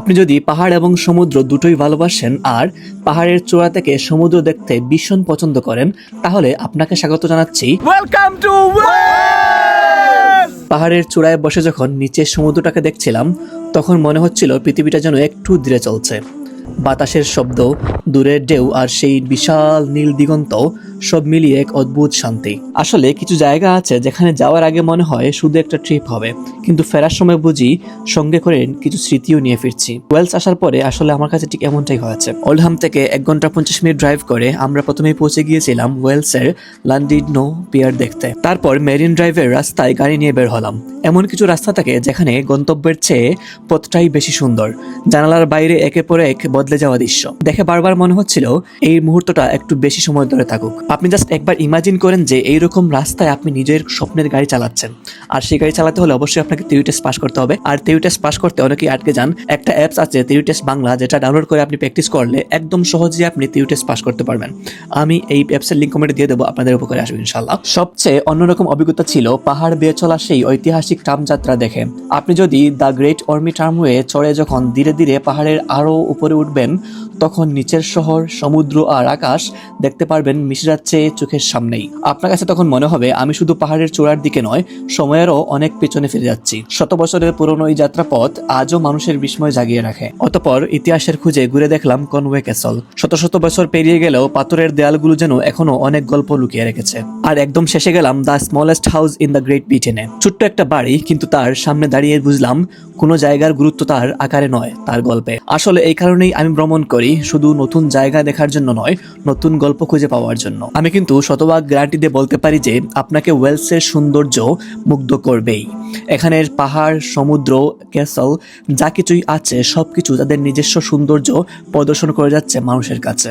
আপনি যদি পাহাড় এবং সমুদ্র দুটোই ভালোবাসেন আর পাহাড়ের চূড়া থেকে সমুদ্র দেখতে ভীষণ পছন্দ করেন, তাহলে আপনাকে স্বাগত জানাচ্ছি ওয়েলকাম টু পাহাড়ের চূড়ায় বসে যখন নিচে সমুদ্রটাকে দেখছিলাম, তখন মনে হচ্ছিল পৃথিবীটা যেন একটু ধীরে চলছে। বাতাসের শব্দ, দূরের ঢেউ আর সেই বিশাল নীল দিগন্ত সব মিলিয়ে এক অদ্ভুত শান্তি। আসলে কিছু জায়গা আছে যেখানে যাওয়ার আগে মনে হয় শুধু একটা ট্রিপ হবে, কিন্তু ফেরার সময় বুঝি সঙ্গে করে কিছু স্মৃতিও নিয়ে ফিরছি। ওয়েলস আসার পরে আসলে আমার কাছে ঠিক এমনটাই হয়েছে। ওল্ডহাম থেকে 1 ঘন্টা 50 মিনিট ড্রাইভ করে আমরা প্রথমেই পৌঁছে গিয়েছিলাম ওয়েলসের লান্ডিডনো পিয়ার দেখতে। তারপর মেরিন ড্রাইভের রাস্তায় গাড়ি নিয়ে বের হলাম। এমন কিছু রাস্তা থাকে যেখানে গন্তব্যের চেয়ে পথটাই বেশি সুন্দর। জানালার বাইরে একের পর এক বদলে যাওয়া দৃশ্য দেখে বারবার মনে হচ্ছিল এই মুহূর্তটা একটু বেশি সময় ধরে থাকুক। আপনি জাস্ট একবার ইমাজিন করেন যে এইরকম রাস্তায় আপনি নিজের স্বপ্নের গাড়ি চালাচ্ছেন, আর সেই গাড়ি চালাতে হলে অবশ্যই আপনাকে থিওরি টেস্ট পাস করতে হবে। আর থিওরি টেস্ট পাস করতে অনেকেই আটকে যান। একটা অ্যাপস আছে থিওরি টেস্ট বাংলা, যেটা ডাউনলোড করে আপনি প্র্যাকটিস করলে একদম সহজেই আপনি থিওরি টেস্ট পাস করতে পারবেন। আমি এই অ্যাপসের লিঙ্ক কমেন্টে দিয়ে দেবো, আপনাদের উপকারে আসবে ইনশাআল্লাহ। সবচেয়ে অন্যরকম অভিজ্ঞতা ছিল পাহাড় বেয়ে চলা সেই ঐতিহাসিক ট্রামযাত্রা দেখে। আপনি যদি দ্য গ্রেট অর্মি ট্রামওয়ে চড়ে যখন ধীরে ধীরে পাহাড়ের আরো উপরে উঠবেন, তখন নিচের শহর, সমুদ্র আর আকাশ দেখতে পারবেন মিশে যাচ্ছে চোখের সামনেই। আপনার কাছে তখন মনে হবে আমি শুধু পাহাড়ের চূড়ার দিকে নয়, সময়েরও অনেক পেছনে ফিরে যাচ্ছি। শত বছরের পুরনো এই যাত্রাপথ আজও মানুষের বিস্ময় জাগিয়ে রাখে। অতঃপর ইতিহাসের খুঁজে ঘুরে দেখলাম কনওয়ে ক্যাসল। শত শত বছর পেরিয়ে গেলেও পাথরের দেয়ালগুলো যেন এখনো অনেক গল্প লুকিয়ে রেখেছে। আর একদম শেষে গেলাম the smallest house in the great ব্রিটেনে। ছোট্ট একটা বাড়ি, কিন্তু তার সামনে দাঁড়িয়ে বুঝলাম কোনো জায়গার গুরুত্ব তার আকারে নয়, তার গল্পে। আসলে এই কারণেই আমি ভ্রমণ করি, শুধু নতুন জায়গা দেখার জন্য নয়, নতুন গল্প খুঁজে পাওয়ার জন্য। আমি কিন্তু শতভাগ গ্যারান্টি দিয়ে বলতে পারি যে আপনাকে ওয়েলসের সৌন্দর্য মুগ্ধ করবেই। এখানের পাহাড়, সমুদ্র, ক্যাসল যা কিছুই আছে সবকিছু তাদের নিজস্ব সৌন্দর্য প্রদর্শন করে যাচ্ছে মানুষের কাছে।